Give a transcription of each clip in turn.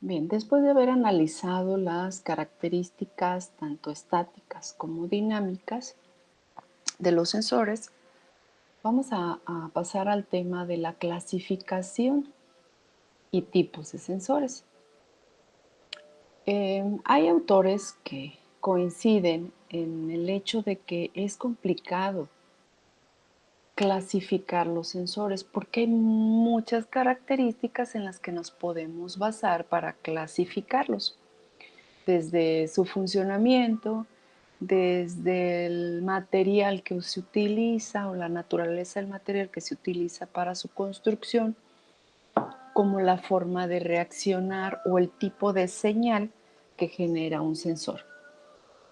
Bien, después de haber analizado las características tanto estáticas como dinámicas de los sensores, vamos a pasar al tema de la clasificación y tipos de sensores. Hay autores que coinciden en el hecho de que es complicado clasificar los sensores porque hay muchas características en las que nos podemos basar para clasificarlos, desde su funcionamiento, desde el material que se utiliza o la naturaleza del material que se utiliza para su construcción, como la forma de reaccionar o el tipo de señal que genera un sensor.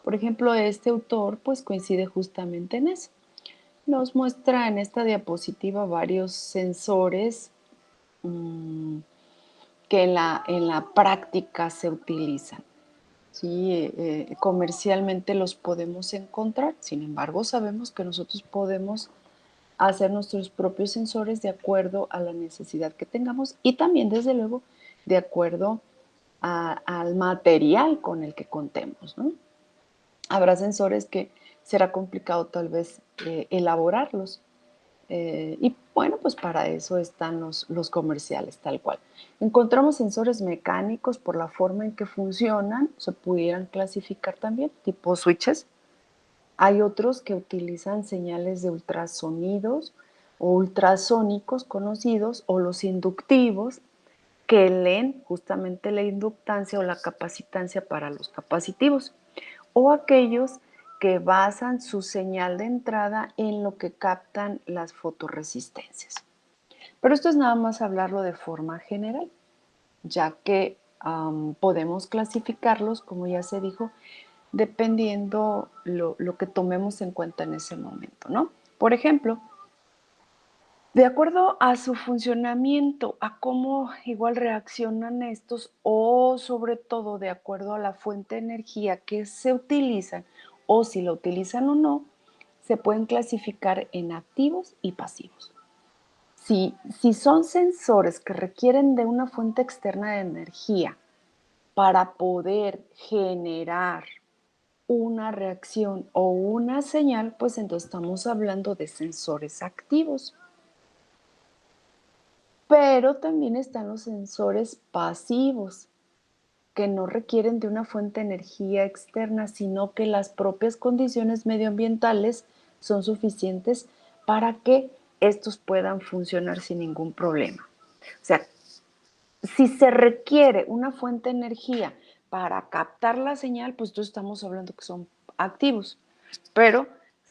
Por ejemplo, este autor pues coincide justamente en eso. Nos muestra en esta diapositiva varios sensores que en la práctica se utilizan. Sí, comercialmente los podemos encontrar, sin embargo sabemos que nosotros podemos hacer nuestros propios sensores de acuerdo a la necesidad que tengamos y también, desde luego, de acuerdo al material con el que contemos, ¿no? Habrá sensores que será complicado tal vez elaborarlos. Y bueno, pues para eso están los comerciales, tal cual. Encontramos sensores mecánicos por la forma en que funcionan, se pudieran clasificar también, tipo switches. Hay otros que utilizan señales de ultrasonidos o ultrasónicos conocidos, o los inductivos, que leen justamente la inductancia o la capacitancia para los capacitivos, o aquellos que basan su señal de entrada en lo que captan las fotorresistencias. Pero esto es nada más hablarlo de forma general, ya que podemos clasificarlos, como ya se dijo, dependiendo lo que tomemos en cuenta en ese momento, ¿no? Por ejemplo, de acuerdo a su funcionamiento, a cómo igual reaccionan estos, o sobre todo de acuerdo a la fuente de energía que se utilizan, o si la utilizan o no, se pueden clasificar en activos y pasivos. Si son sensores que requieren de una fuente externa de energía para poder generar una reacción o una señal, pues entonces estamos hablando de sensores activos. Pero también están los sensores pasivos, que no requieren de una fuente de energía externa, sino que las propias condiciones medioambientales son suficientes para que estos puedan funcionar sin ningún problema. O sea, si se requiere una fuente de energía para captar la señal, pues entonces estamos hablando que son activos. Pero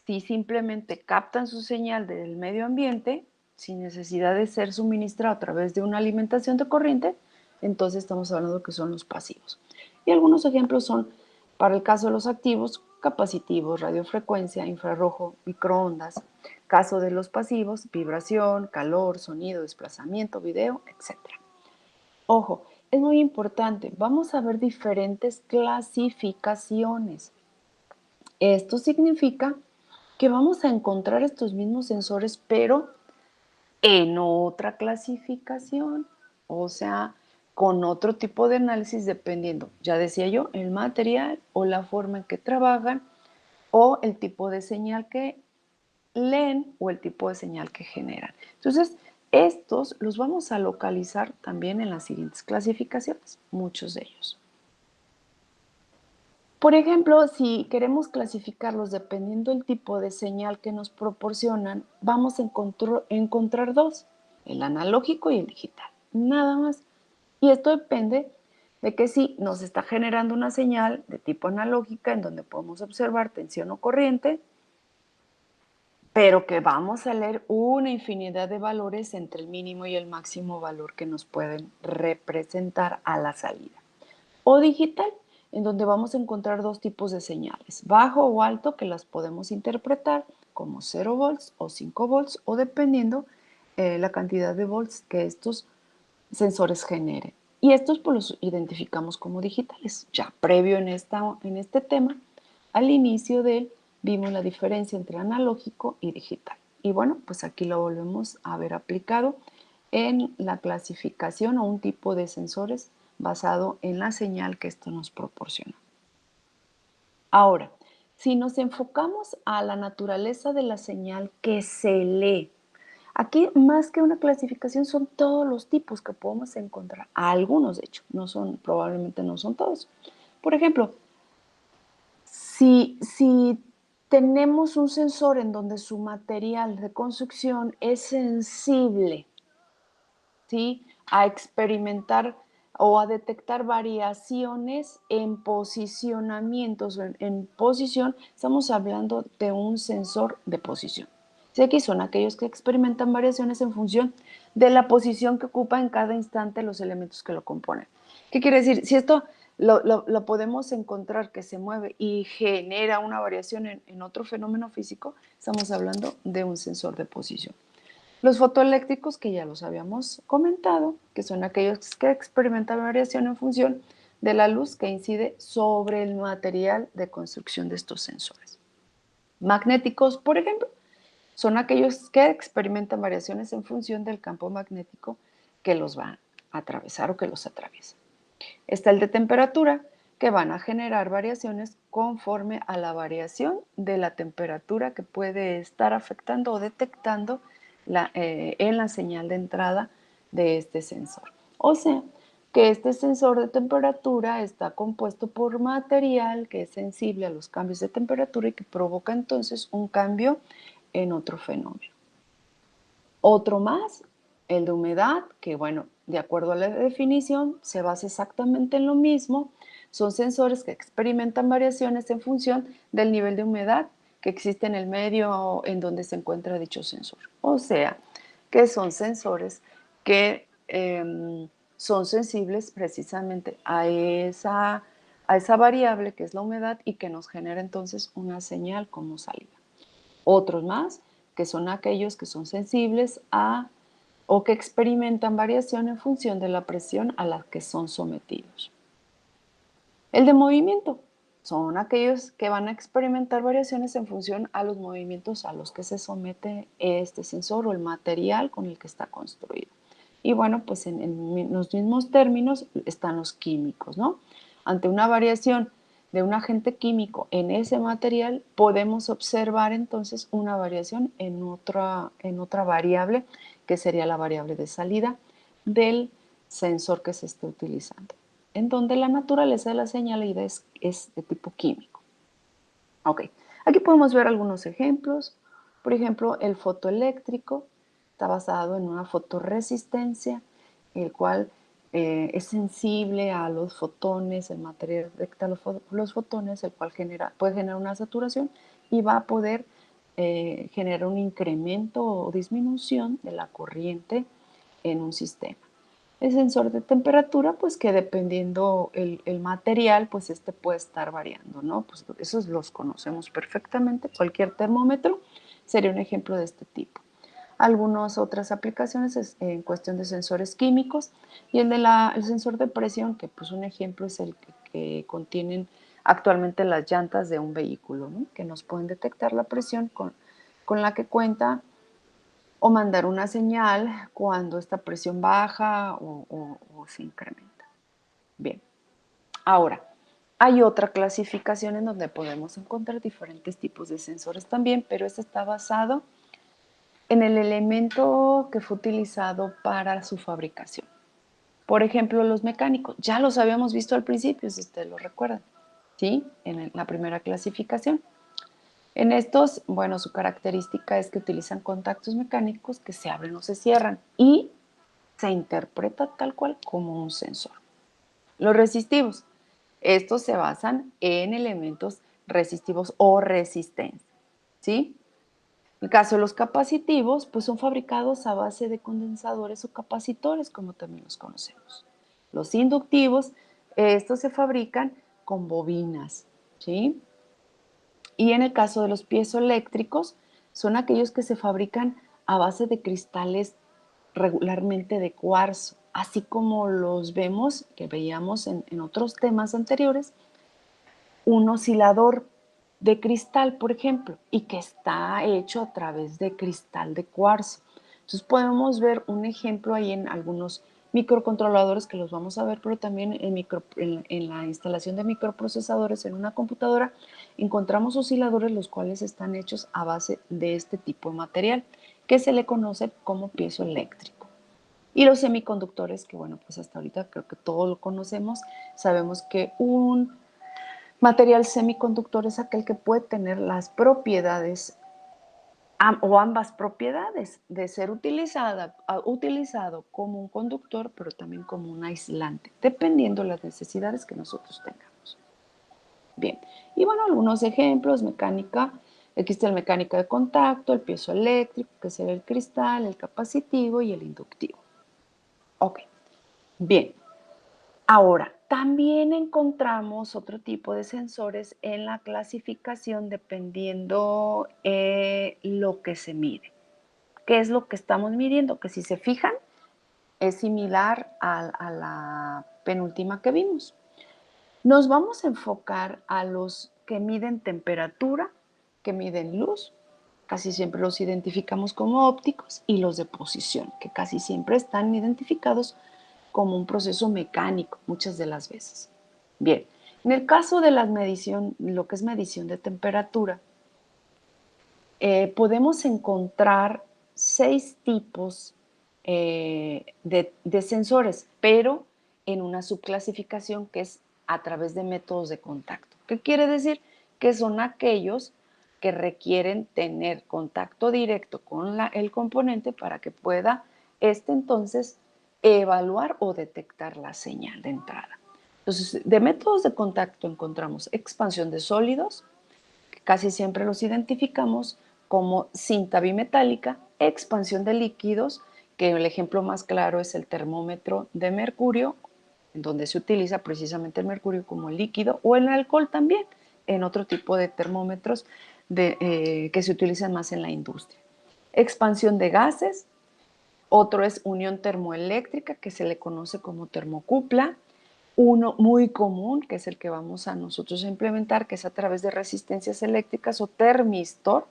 si simplemente captan su señal del medio ambiente, sin necesidad de ser suministrado a través de una alimentación de corriente, entonces estamos hablando que son los pasivos. Y algunos ejemplos son, para el caso de los activos, capacitivos, radiofrecuencia, infrarrojo, microondas. Caso de los pasivos, vibración, calor, sonido, desplazamiento, video, etc. Ojo, es muy importante, vamos a ver diferentes clasificaciones. Esto significa que vamos a encontrar estos mismos sensores, pero en otra clasificación, o sea, con otro tipo de análisis dependiendo, ya decía yo, el material o la forma en que trabajan, o el tipo de señal que leen o el tipo de señal que generan. Entonces, estos los vamos a localizar también en las siguientes clasificaciones, muchos de ellos. Por ejemplo, si queremos clasificarlos dependiendo del tipo de señal que nos proporcionan, vamos a encontrar dos, el analógico y el digital, nada más. Y esto depende de que si nos está generando una señal de tipo analógica en donde podemos observar tensión o corriente, pero que vamos a leer una infinidad de valores entre el mínimo y el máximo valor que nos pueden representar a la salida. O digital, en donde vamos a encontrar dos tipos de señales, bajo o alto, que las podemos interpretar como 0 volts o 5 volts, o dependiendo la cantidad de volts que estos sensores generen. Y estos pues los identificamos como digitales. Ya previo en este tema, al inicio vimos la diferencia entre analógico y digital. Y bueno, pues aquí lo volvemos a ver aplicado en la clasificación o un tipo de sensores basado en la señal que esto nos proporciona. Ahora, si nos enfocamos a la naturaleza de la señal que se lee, aquí más que una clasificación son todos los tipos que podemos encontrar, algunos de hecho, probablemente no son todos. Por ejemplo, si tenemos un sensor en donde su material de construcción es sensible, ¿sí?, a experimentar o a detectar variaciones en posicionamientos o en posición, estamos hablando de un sensor de posición. Sí, aquí son aquellos que experimentan variaciones en función de la posición que ocupa en cada instante los elementos que lo componen. ¿Qué quiere decir? Si esto lo podemos encontrar que se mueve y genera una variación en otro fenómeno físico, estamos hablando de un sensor de posición. Los fotoeléctricos, que ya los habíamos comentado, que son aquellos que experimentan variación en función de la luz que incide sobre el material de construcción de estos sensores. Magnéticos, por ejemplo, son aquellos que experimentan variaciones en función del campo magnético que los va a atravesar o que los atraviesa. Está el de temperatura, que van a generar variaciones conforme a la variación de la temperatura que puede estar afectando o detectando en la señal de entrada de este sensor. O sea, que este sensor de temperatura está compuesto por material que es sensible a los cambios de temperatura y que provoca entonces un cambio en otro fenómeno. Otro más, el de humedad, que bueno, de acuerdo a la definición, se basa exactamente en lo mismo. Son sensores que experimentan variaciones en función del nivel de humedad que existe en el medio en donde se encuentra dicho sensor. O sea, que son sensores que son sensibles precisamente a esa variable que es la humedad y que nos genera entonces una señal como salida. Otros más, que son aquellos que son sensibles a o que experimentan variación en función de la presión a la que son sometidos. El de movimiento son aquellos que van a experimentar variaciones en función a los movimientos a los que se somete este sensor o el material con el que está construido. Y bueno, pues en los mismos términos están los químicos, ¿no? Ante una variación de un agente químico en ese material, podemos observar entonces una variación en otra variable, que sería la variable de salida del sensor que se esté utilizando, en donde la naturaleza de la señal es de tipo químico. Ok, aquí podemos ver algunos ejemplos. Por ejemplo, el fotoeléctrico está basado en una fotoresistencia, el cual es sensible a los fotones, el material detecta los fotones, el cual puede generar una saturación y va a poder generar un incremento o disminución de la corriente en un sistema. El sensor de temperatura, pues que dependiendo el material, pues este puede estar variando, ¿no? Pues esos los conocemos perfectamente. Cualquier termómetro sería un ejemplo de este tipo. Algunas otras aplicaciones es en cuestión de sensores químicos y el sensor de presión, que pues un ejemplo es el que contienen actualmente las llantas de un vehículo, ¿no?, que nos pueden detectar la presión con la que cuenta o mandar una señal cuando esta presión baja o se incrementa. Bien, ahora, hay otra clasificación en donde podemos encontrar diferentes tipos de sensores también, pero este está basado en el elemento que fue utilizado para su fabricación. Por ejemplo, los mecánicos, ya los habíamos visto al principio, si ustedes lo recuerdan, ¿sí? En la primera clasificación. En estos, bueno, su característica es que utilizan contactos mecánicos que se abren o se cierran y se interpreta tal cual como un sensor. Los resistivos, estos se basan en elementos resistivos o resistencia, ¿sí? En el caso de los capacitivos, pues son fabricados a base de condensadores o capacitores, como también los conocemos. Los inductivos, estos se fabrican con bobinas, ¿sí? Y en el caso de los piezoeléctricos, son aquellos que se fabrican a base de cristales regularmente de cuarzo, así como los vemos, que veíamos en otros temas anteriores, un oscilador de cristal, por ejemplo, y que está hecho a través de cristal de cuarzo. Entonces podemos ver un ejemplo ahí en algunos microcontroladores que los vamos a ver, pero también en la instalación de microprocesadores en una computadora encontramos osciladores los cuales están hechos a base de este tipo de material que se le conoce como piezoeléctrico. Y los semiconductores, que bueno, pues hasta ahorita creo que todos lo conocemos, sabemos que un material semiconductor es aquel que puede tener las propiedades o ambas propiedades de ser utilizado como un conductor, pero también como un aislante, dependiendo de las necesidades que nosotros tengamos. Bien, y bueno, algunos ejemplos, mecánica, existe la mecánica de contacto, el piezoeléctrico, que sería el cristal, el capacitivo y el inductivo. Ok, bien. Ahora, también encontramos otro tipo de sensores en la clasificación dependiendo lo que se mide. ¿Qué es lo que estamos midiendo? Que si se fijan, es similar a la penúltima que vimos. Nos vamos a enfocar a los que miden temperatura, que miden luz, casi siempre los identificamos como ópticos, y los de posición, que casi siempre están identificados como un proceso mecánico muchas de las veces. Bien, en el caso de la medición, lo que es medición de temperatura, podemos encontrar 6 tipos de sensores, pero en una subclasificación que es a través de métodos de contacto. ¿Qué quiere decir? Que son aquellos que requieren tener contacto directo con el componente para que pueda entonces evaluar o detectar la señal de entrada. Entonces, de métodos de contacto encontramos expansión de sólidos, casi siempre los identificamos como cinta bimetálica, expansión de líquidos, que el ejemplo más claro es el termómetro de mercurio, en donde se utiliza precisamente el mercurio como líquido, o el alcohol también, en otro tipo de termómetros que se utilizan más en la industria. Expansión de gases, otro es unión termoeléctrica, que se le conoce como termocupla. Uno muy común, que es el que vamos a nosotros a implementar, que es a través de resistencias eléctricas o termistor.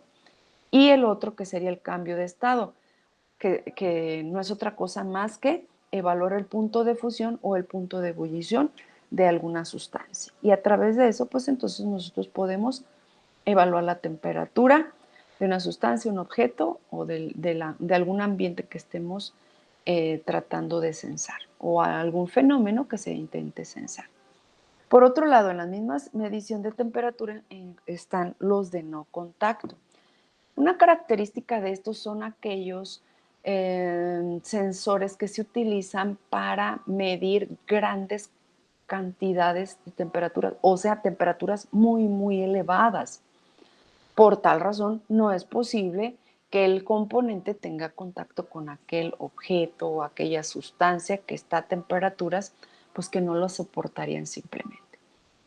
Y el otro que sería el cambio de estado, que no es otra cosa más que evaluar el punto de fusión o el punto de ebullición de alguna sustancia. Y a través de eso, pues entonces nosotros podemos evaluar la temperatura de una sustancia, un objeto o de algún ambiente que estemos tratando de censar o algún fenómeno que se intente censar. Por otro lado, en las mismas medición de temperatura están los de no contacto. Una característica de estos son aquellos sensores que se utilizan para medir grandes cantidades de temperatura, o sea, temperaturas muy, muy elevadas. Por tal razón, no es posible que el componente tenga contacto con aquel objeto o aquella sustancia que está a temperaturas pues que no lo soportarían simplemente.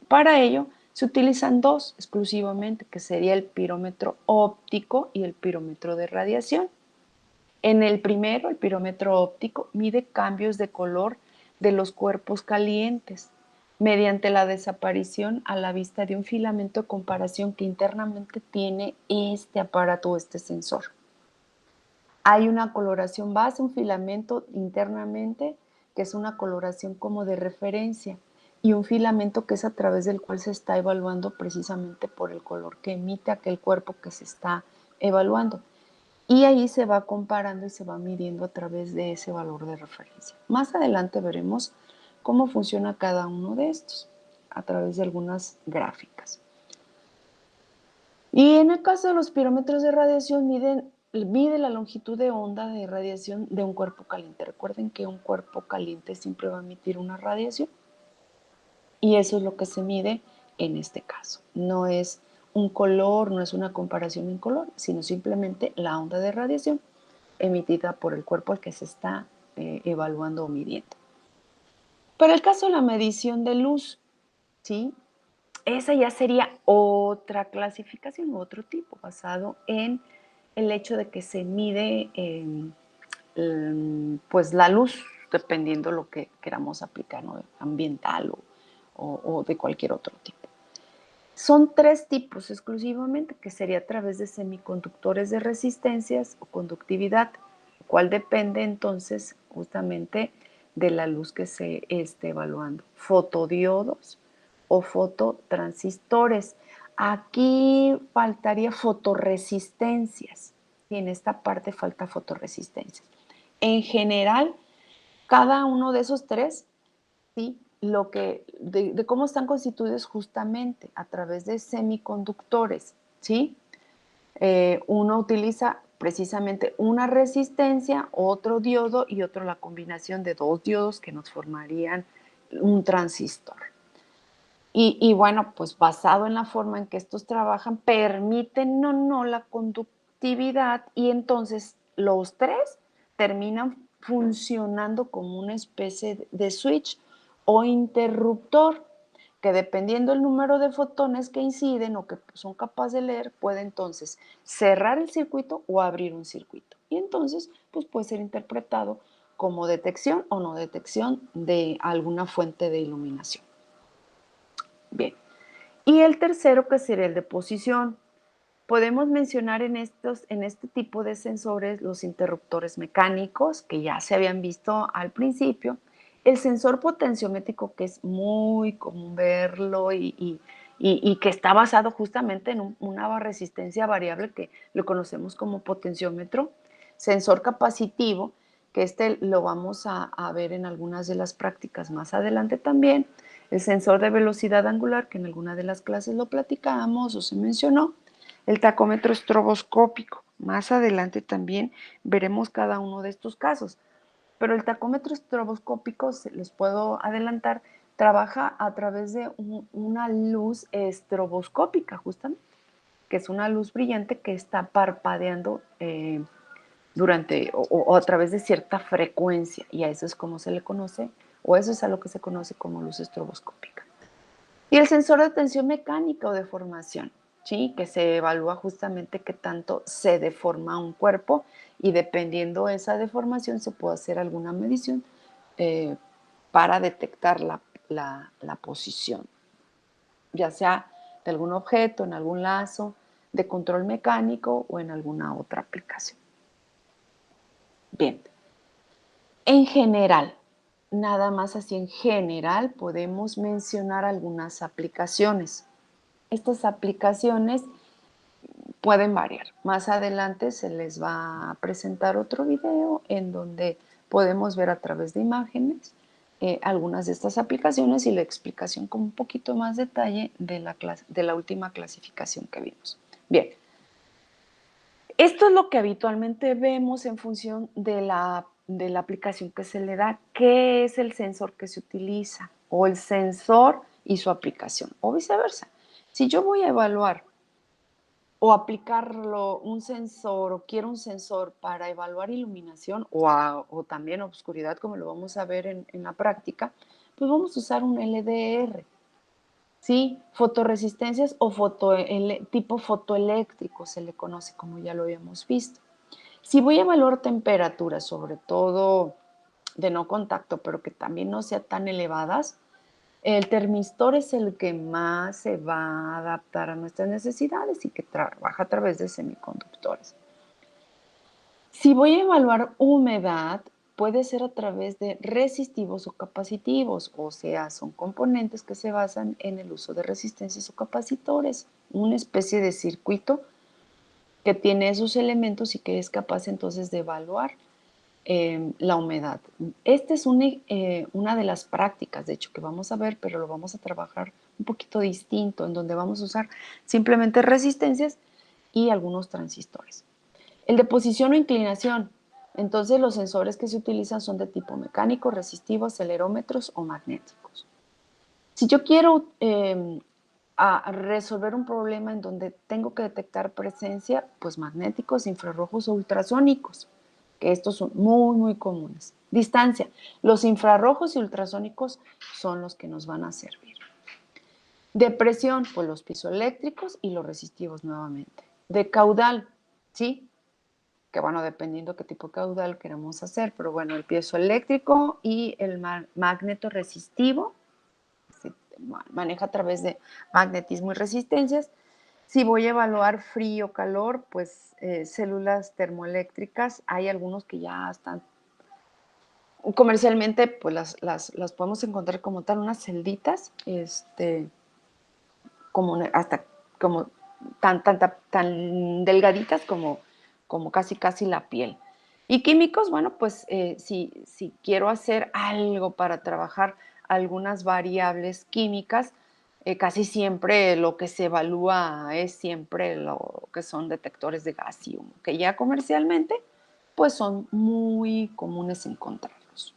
Para ello, se utilizan dos exclusivamente, que sería el pirómetro óptico y el pirómetro de radiación. En el primero, el pirómetro óptico mide cambios de color de los cuerpos calientes mediante la desaparición a la vista de un filamento de comparación que internamente tiene este aparato o este sensor. Hay una coloración base, un filamento internamente, que es una coloración como de referencia, y un filamento que es a través del cual se está evaluando precisamente por el color que emite aquel cuerpo que se está evaluando. Y ahí se va comparando y se va midiendo a través de ese valor de referencia. Más adelante veremos cómo funciona cada uno de estos a través de algunas gráficas. Y en el caso de los pirómetros de radiación mide la longitud de onda de radiación de un cuerpo caliente. Recuerden que un cuerpo caliente siempre va a emitir una radiación y eso es lo que se mide en este caso. No es un color, no es una comparación en color, sino simplemente la onda de radiación emitida por el cuerpo al que se está evaluando o midiendo. Para el caso de la medición de luz, ¿sí? Esa ya sería otra clasificación, otro tipo, basado en el hecho de que se mide pues la luz, dependiendo lo que queramos aplicar, ¿no? Ambiental o de cualquier otro tipo. Son 3 tipos exclusivamente, que sería a través de semiconductores de resistencias o conductividad, cual depende entonces justamente de la luz que se esté evaluando. Fotodiodos o fototransistores. Aquí faltaría fotorresistencias. Y en esta parte falta fotorresistencias. En general, cada uno de esos tres, ¿sí? De cómo están constituidos justamente a través de semiconductores, ¿sí? Uno utiliza precisamente una resistencia, otro diodo y otro la combinación de dos diodos que nos formarían un transistor. Y bueno, pues basado en la forma en que estos trabajan, permiten o no la conductividad y entonces los tres terminan funcionando como una especie de switch o interruptor que dependiendo del número de fotones que inciden o que son capaces de leer, puede entonces cerrar el circuito o abrir un circuito. Y entonces, pues puede ser interpretado como detección o no detección de alguna fuente de iluminación. Bien. Y el tercero, que sería el de posición. Podemos mencionar en este tipo de sensores los interruptores mecánicos, que ya se habían visto al principio, el sensor potenciométrico, que es muy común verlo y que está basado justamente en una resistencia variable que lo conocemos como potenciómetro, sensor capacitivo, que lo vamos a ver en algunas de las prácticas más adelante también, el sensor de velocidad angular, que en alguna de las clases lo platicamos o se mencionó, el tacómetro estroboscópico. Más adelante también veremos cada uno de estos casos. Pero el tacómetro estroboscópico, les puedo adelantar, trabaja a través de una luz estroboscópica, justamente, que es una luz brillante que está parpadeando durante o a través de cierta frecuencia, y a eso es como se le conoce, o eso es a lo que se conoce como luz estroboscópica. Y el sensor de tensión mecánica o deformación, ¿sí? Que se evalúa justamente qué tanto se deforma un cuerpo y dependiendo de esa deformación se puede hacer alguna medición eh, para detectar la posición, ya sea de algún objeto, en algún lazo, de control mecánico o en alguna otra aplicación. Bien, en general, nada más así en general, podemos mencionar algunas aplicaciones. Estas aplicaciones pueden variar. Más adelante se les va a presentar otro video en donde podemos ver a través de imágenes algunas de estas aplicaciones y la explicación con un poquito más detalle de la última clasificación que vimos. Bien, esto es lo que habitualmente vemos en función de la aplicación que se le da. ¿Qué es el sensor que se utiliza? O el sensor y su aplicación, o viceversa. Si yo voy a evaluar o aplicarlo un sensor o quiero un sensor para evaluar iluminación o también obscuridad, como lo vamos a ver en la práctica, pues vamos a usar un LDR, ¿sí? Fotoresistencias o tipo fotoeléctrico se le conoce, como ya lo habíamos visto. Si voy a evaluar temperaturas, sobre todo de no contacto, pero que también no sean tan elevadas, el termistor es el que más se va a adaptar a nuestras necesidades y que trabaja a través de semiconductores. Si voy a evaluar humedad, puede ser a través de resistivos o capacitivos, o sea, son componentes que se basan en el uso de resistencias o capacitores, una especie de circuito que tiene esos elementos y que es capaz entonces de evaluar la humedad. Esta es una de las prácticas, de hecho, que vamos a ver, pero lo vamos a trabajar un poquito distinto, en donde vamos a usar simplemente resistencias y algunos transistores. El de posición o inclinación. Entonces, los sensores que se utilizan son de tipo mecánico, resistivo, acelerómetros o magnéticos. Si yo quiero a resolver un problema en donde tengo que detectar presencia, pues magnéticos, infrarrojos o ultrasónicos, que estos son muy, muy comunes. Distancia. Los infrarrojos y ultrasónicos son los que nos van a servir. De presión, pues los piezoeléctricos y los resistivos nuevamente. De caudal, ¿sí? Que bueno, dependiendo qué tipo de caudal queremos hacer, pero bueno, el piezoeléctrico y el magneto resistivo se maneja a través de magnetismo y resistencias. Si voy a evaluar frío, calor, pues células termoeléctricas, hay algunos que ya están Comercialmente, pues las podemos encontrar como tal, unas celditas, como hasta como tan delgaditas como casi la piel. Y químicos, bueno, pues si quiero hacer algo para trabajar algunas variables químicas, casi siempre lo que se evalúa es siempre lo que son detectores de gas y humo, que ya comercialmente pues son muy comunes encontrarlos.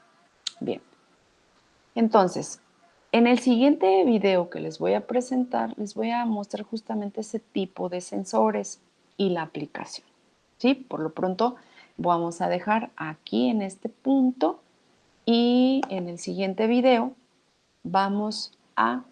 Bien, entonces, en el siguiente video que les voy a presentar, les voy a mostrar justamente ese tipo de sensores y la aplicación. ¿Sí? Por lo pronto, vamos a dejar aquí en este punto y en el siguiente video vamos a